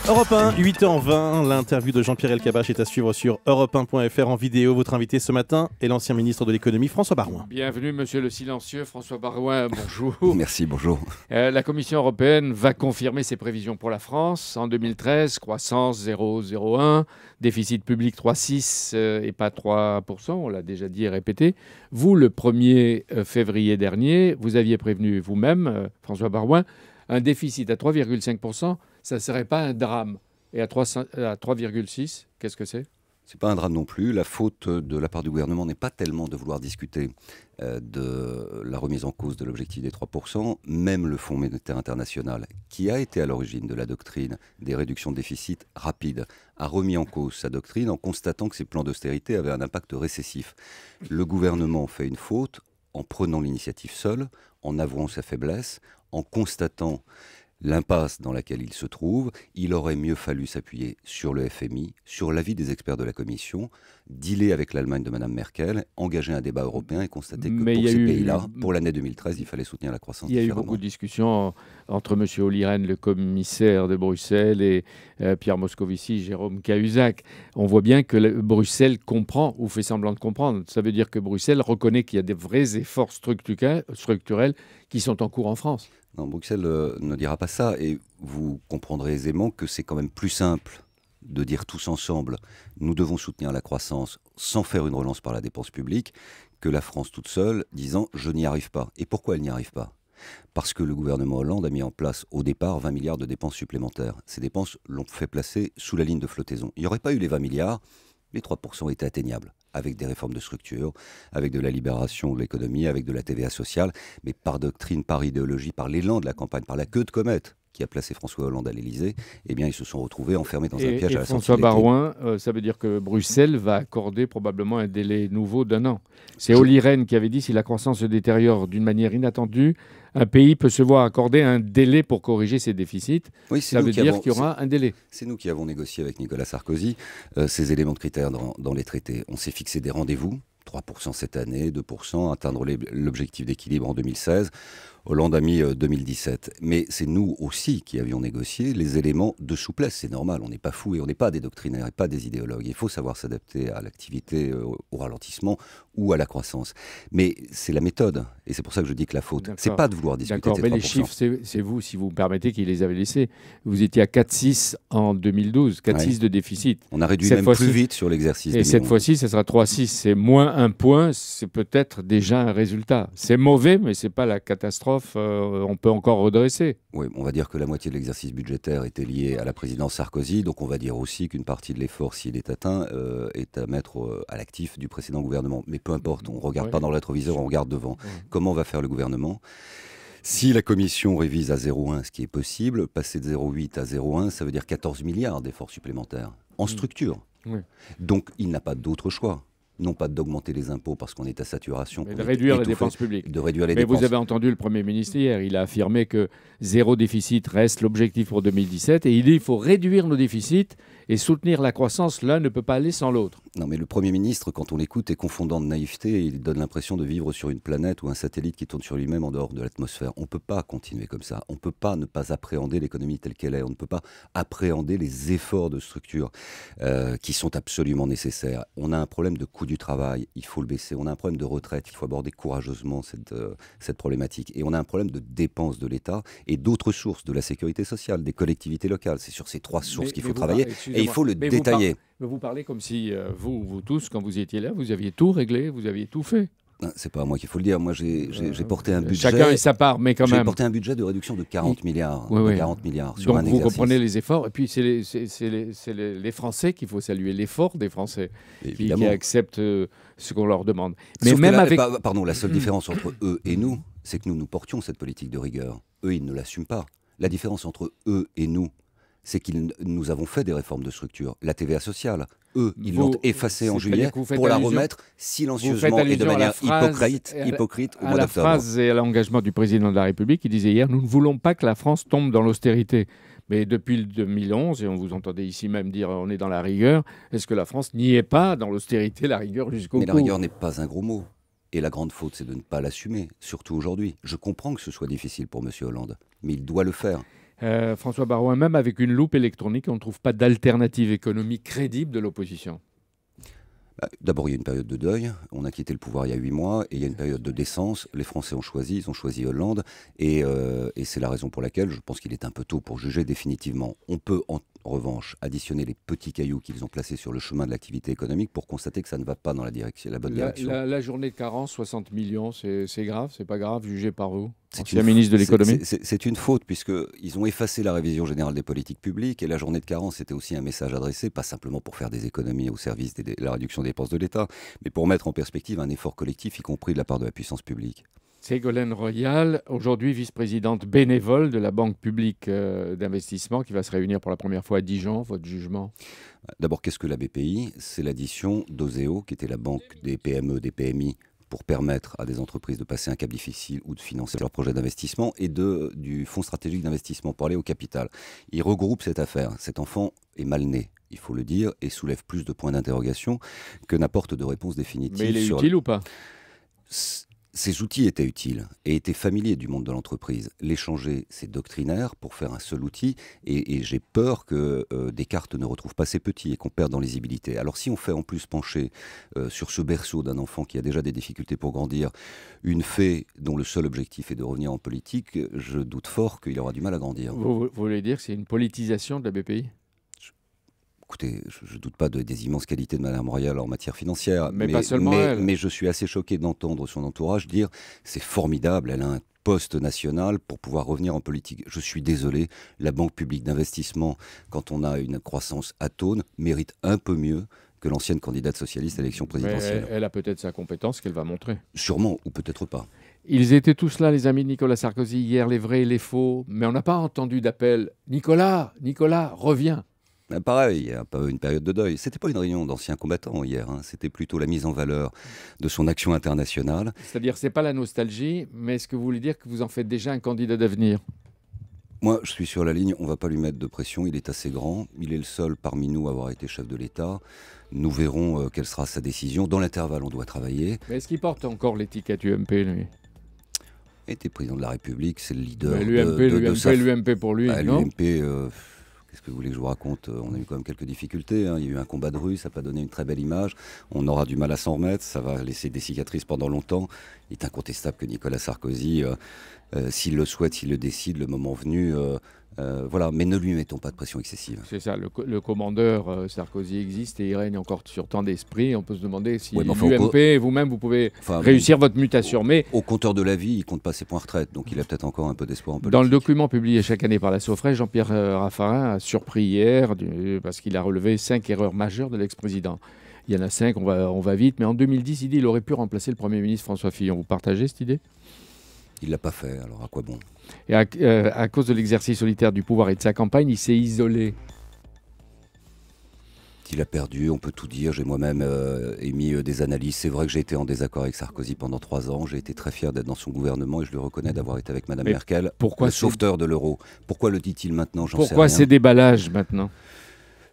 Europe 1, 8h20, l'interview de Jean-Pierre Elkabbach est à suivre sur europe1.fr en vidéo. Votre invité ce matin est l'ancien ministre de l'économie, François Baroin. Bienvenue, monsieur le silencieux, François Baroin, bonjour. Merci, bonjour. La Commission européenne va confirmer ses prévisions pour la France. En 2013, croissance 0,01, déficit public 3,6 et pas 3%, on l'a déjà dit et répété. Vous, le 1er février dernier, vous aviez prévenu vous-même, François Baroin, un déficit à 3,5%, ça ne serait pas un drame. Et à 3,6, qu'est-ce que c'est ? Ce n'est pas un drame non plus. La faute de la part du gouvernement n'est pas tellement de vouloir discuter de la remise en cause de l'objectif des 3%. Même le Fonds monétaire international, qui a été à l'origine de la doctrine des réductions de déficit rapides, a remis en cause sa doctrine en constatant que ces plans d'austérité avaient un impact récessif. Le gouvernement fait une faute en prenant l'initiative seul, en avouant sa faiblesse, en constatant l'impasse dans laquelle il se trouve. Il aurait mieux fallu s'appuyer sur le FMI, sur l'avis des experts de la Commission, dealer avec l'Allemagne de Mme Merkel, engager un débat européen et constater que pour ces pays-là, pour l'année 2013, il fallait soutenir la croissance différemment. Il y a eu beaucoup de discussions entre M. Olli Rehn, le commissaire de Bruxelles, et Pierre Moscovici, Jérôme Cahuzac. On voit bien que Bruxelles comprend, ou fait semblant de comprendre. Ça veut dire que Bruxelles reconnaît qu'il y a des vrais efforts structurels qui sont en cours en France. Non, Bruxelles ne dira pas ça, et vous comprendrez aisément que c'est quand même plus simple de dire tous ensemble « nous devons soutenir la croissance sans faire une relance par la dépense publique » que la France toute seule disant « je n'y arrive pas ». Et pourquoi elle n'y arrive pas ? Parce que le gouvernement Hollande a mis en place au départ 20 milliards de dépenses supplémentaires. Ces dépenses l'ont fait placer sous la ligne de flottaison. Il n'y aurait pas eu les 20 milliards, les 3% étaient atteignables, avec des réformes de structure, avec de la libération de l'économie, avec de la TVA sociale, mais par doctrine, par idéologie, par l'élan de la campagne, par la queue de comète qui a placé François Hollande à l'Élysée, eh bien, ils se sont retrouvés enfermés dans un piège à la sortie François de l'été. Baroin, ça veut dire que Bruxelles va accorder probablement un délai nouveau d'1 an. C'est Olli Rehn qui avait dit si la croissance se détériore d'une manière inattendue, un pays peut se voir accorder un délai pour corriger ses déficits. Oui, ça veut dire qu'il y aura un délai. C'est nous qui avons négocié avec Nicolas Sarkozy ces éléments de critères dans les traités. On s'est fixé des rendez-vous, 3% cette année, 2%, atteindre l'objectif d'équilibre en 2016. Hollande a mis 2017. Mais c'est nous aussi qui avions négocié les éléments de souplesse. C'est normal, on n'est pas fous et on n'est pas des doctrinaires et pas des idéologues. Il faut savoir s'adapter à l'activité, au ralentissement ou à la croissance. Mais c'est la méthode. Et c'est pour ça que je dis que la faute, c'est pas de vouloir discuter de ces 3%. Mais les chiffres, c'est vous, si vous me permettez, qui les avez laissés. Vous étiez à 4,6 en 2012, 4,6 de déficit. On a réduit même plus vite sur l'exercice. Et cette fois-ci, ça sera 3,6. C'est moins 1 point, c'est peut-être déjà un résultat. C'est mauvais, mais c'est pas la catastrophe. On peut encore redresser. Oui, on va dire que la moitié de l'exercice budgétaire était liée à la présidence Sarkozy, donc on va dire aussi qu'une partie de l'effort, s'il est atteint, est à mettre à l'actif du précédent gouvernement. Mais peu importe, on ne regarde pas dans le rétroviseur, on regarde devant. Comment va faire le gouvernement ? Si la Commission révise à 0,1, ce qui est possible, passer de 0,8 à 0,1, ça veut dire 14 milliards d'efforts supplémentaires en structure. Donc il n'a pas d'autre choix. Non pas d'augmenter les impôts parce qu'on est à saturation. Mais de réduire les dépenses publiques. Mais vous avez entendu le Premier ministre hier, il a affirmé que zéro déficit reste l'objectif pour 2017 et il dit qu'il faut réduire nos déficits et soutenir la croissance. L'un ne peut pas aller sans l'autre. Non mais le Premier ministre, quand on l'écoute, est confondant de naïveté et il donne l'impression de vivre sur une planète ou un satellite qui tourne sur lui-même en dehors de l'atmosphère. On ne peut pas continuer comme ça. On ne peut pas ne pas appréhender l'économie telle qu'elle est. On ne peut pas appréhender les efforts de structure qui sont absolument nécessaires. On a un problème de coût du travail, il faut le baisser. On a un problème de retraite, il faut aborder courageusement cette problématique. Et on a un problème de dépenses de l'État et d'autres sources, de la sécurité sociale, des collectivités locales. C'est sur ces 3 sources qu'il faut travailler et il faut le détailler. Vous parlez comme si vous tous, quand vous étiez là, vous aviez tout réglé, vous aviez tout fait. C'est pas à moi qu'il faut le dire. Moi, j'ai porté un budget. Chacun et sa part, mais quand même. J'ai porté un budget de réduction de 40 milliards. De 40 milliards sur donc un exercice. Vous comprenez les efforts. Et puis, c'est les Français qu'il faut saluer, l'effort des Français qui acceptent ce qu'on leur demande. Mais sauf même avec... Pardon, la seule différence entre eux et nous, c'est que nous portions cette politique de rigueur. Eux, ils ne l'assument pas. La différence entre eux et nous, c'est que nous avons fait des réformes de structure. La TVA sociale, eux, ils l'ont effacée en juillet pour la remettre silencieusement et de manière hypocrite au mois d'octobre. À la phrase et à l'engagement du président de la République, qui disait hier « Nous ne voulons pas que la France tombe dans l'austérité ». Mais depuis le 2011, et on vous entendait ici même dire on est dans la rigueur, est-ce que la France n'y est pas dans l'austérité, la rigueur jusqu'au bout ? Mais la rigueur n'est pas un gros mot. Et la grande faute, c'est de ne pas l'assumer, surtout aujourd'hui. Je comprends que ce soit difficile pour M. Hollande, mais il doit le faire. François Baroin, même avec une loupe électronique, on ne trouve pas d'alternative économique crédible de l'opposition. D'abord, il y a une période de deuil. On a quitté le pouvoir il y a 8 mois et il y a une période de décence. Les Français ont choisi, ils ont choisi Hollande et c'est la raison pour laquelle je pense qu'il est un peu tôt pour juger définitivement. On peut en revanche additionner les petits cailloux qu'ils ont placés sur le chemin de l'activité économique pour constater que ça ne va pas dans la bonne direction. La journée de carence, 60 millions, c'est grave, c'est pas grave, jugé par vous? C'est ministre de l'économie. C'est une faute puisqu'ils ont effacé la révision générale des politiques publiques et la journée de carence était aussi un message adressé, pas simplement pour faire des économies au service de la réduction des dépenses de l'État, mais pour mettre en perspective un effort collectif, y compris de la part de la puissance publique. Ségolène Royal, aujourd'hui vice-présidente bénévole de la Banque publique d'investissement qui va se réunir pour la première fois à Dijon. Votre jugement? D'abord, qu'est-ce que la BPI? C'est l'addition d'Oseo, qui était la banque des PME, des PMI, pour permettre à des entreprises de passer un cap difficile ou de financer leurs projets d'investissement, et du Fonds stratégique d'investissement pour aller au capital. Il regroupe cette affaire. Cet enfant est mal né, il faut le dire, et soulève plus de points d'interrogation que n'apporte de réponse définitive. Mais il est utile ou pas? Ces outils étaient utiles et étaient familiers du monde de l'entreprise. Les changer, c'est doctrinaire pour faire un seul outil et j'ai peur que Descartes ne retrouve pas ses petits et qu'on perde en lisibilité. Alors si on fait en plus pencher sur ce berceau d'un enfant qui a déjà des difficultés pour grandir, une fée dont le seul objectif est de revenir en politique, je doute fort qu'il aura du mal à grandir. Vous voulez dire que c'est une politisation de la BPI? Écoutez, je ne doute pas des immenses qualités de Mme Royal en matière financière, mais pas seulement elle. Mais je suis assez choqué d'entendre son entourage dire c'est formidable, elle a un poste national pour pouvoir revenir en politique. Je suis désolé, la Banque publique d'investissement, quand on a une croissance atone, mérite un peu mieux que l'ancienne candidate socialiste à l'élection présidentielle. Mais elle a peut-être sa compétence qu'elle va montrer. Sûrement, ou peut-être pas. Ils étaient tous là, les amis de Nicolas Sarkozy, hier, les vrais et les faux, mais on n'a pas entendu d'appel. Nicolas, reviens. Pareil, il y a un peu une période de deuil. C'était pas une réunion d'anciens combattants hier, hein. C'était plutôt la mise en valeur de son action internationale. C'est-à-dire, c'est pas la nostalgie, mais est-ce que vous voulez dire que vous en faites déjà un candidat d'avenir? Moi, je suis sur la ligne, on ne va pas lui mettre de pression, il est assez grand, il est le seul parmi nous à avoir été chef de l'État. Nous verrons quelle sera sa décision. Dans l'intervalle, on doit travailler. Mais est-ce qu'il porte encore l'étiquette UMP, lui? Il était président de la République, c'est le leader l'UMP pour lui, non? L'UMP... Qu'est-ce que vous voulez que je vous raconte? On a eu quand même quelques difficultés. Hein. Il y a eu un combat de rue, ça n'a pas donné une très belle image. On aura du mal à s'en remettre, ça va laisser des cicatrices pendant longtemps. Il est incontestable que Nicolas Sarkozy, s'il le souhaite, s'il le décide, le moment venu, voilà. Mais ne lui mettons pas de pression excessive. C'est ça, le commandeur Sarkozy existe et il règne encore sur tant d'esprit. On peut se demander si l'UMP, vous-même, vous pouvez réussir votre mutation. Mais au compteur de la vie, il compte pas ses points retraite, donc il a peut-être encore un peu d'espoir en politique. Dans le document publié chaque année par la Sofrey, Jean-Pierre Raffarin a surpris hier parce qu'il a relevé 5 erreurs majeures de l'ex-président. Il y en a 5, on va vite, mais en 2010, il dit qu'il aurait pu remplacer le Premier ministre François Fillon. Vous partagez cette idée? Il ne l'a pas fait, alors à quoi bon? Et à cause de l'exercice solitaire du pouvoir et de sa campagne, il s'est isolé. Il a perdu, on peut tout dire. J'ai moi-même émis des analyses. C'est vrai que j'ai été en désaccord avec Sarkozy pendant 3 ans. J'ai été très fier d'être dans son gouvernement et je lui reconnais d'avoir été avec Mme Merkel, le sauveteur de l'euro. Pourquoi le dit-il maintenant? J'en sais rien. Pourquoi ces déballages maintenant?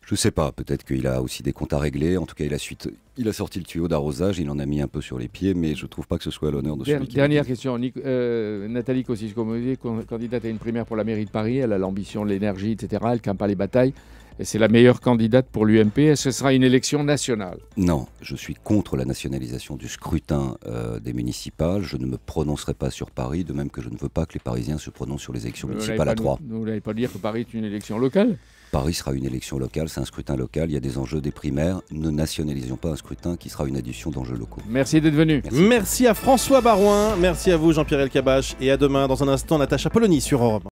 Je ne sais pas, peut-être qu'il a aussi des comptes à régler. En tout cas, il a sorti le tuyau d'arrosage, il en a mis un peu sur les pieds, mais je ne trouve pas que ce soit à l'honneur de celui qui... Dernière question, Nathalie Kosciusko-Morizet, candidate à une primaire pour la mairie de Paris, elle a l'ambition de l'énergie, etc., elle campe pas les batailles, et c'est la meilleure candidate pour l'UMP, et ce sera une élection nationale? Non, je suis contre la nationalisation du scrutin des municipales, je ne me prononcerai pas sur Paris, de même que je ne veux pas que les Parisiens se prononcent sur les élections municipales à 3. Vous n'allez pas dire que Paris est une élection locale? Paris sera une élection locale, c'est un scrutin local, il y a des enjeux des primaires. Ne nationalisons pas un scrutin qui sera une addition d'enjeux locaux. Merci d'être venu. Merci à François Baroin, merci à vous Jean-Pierre Elkabbach et à demain dans un instant Natacha Polony sur Europe 1.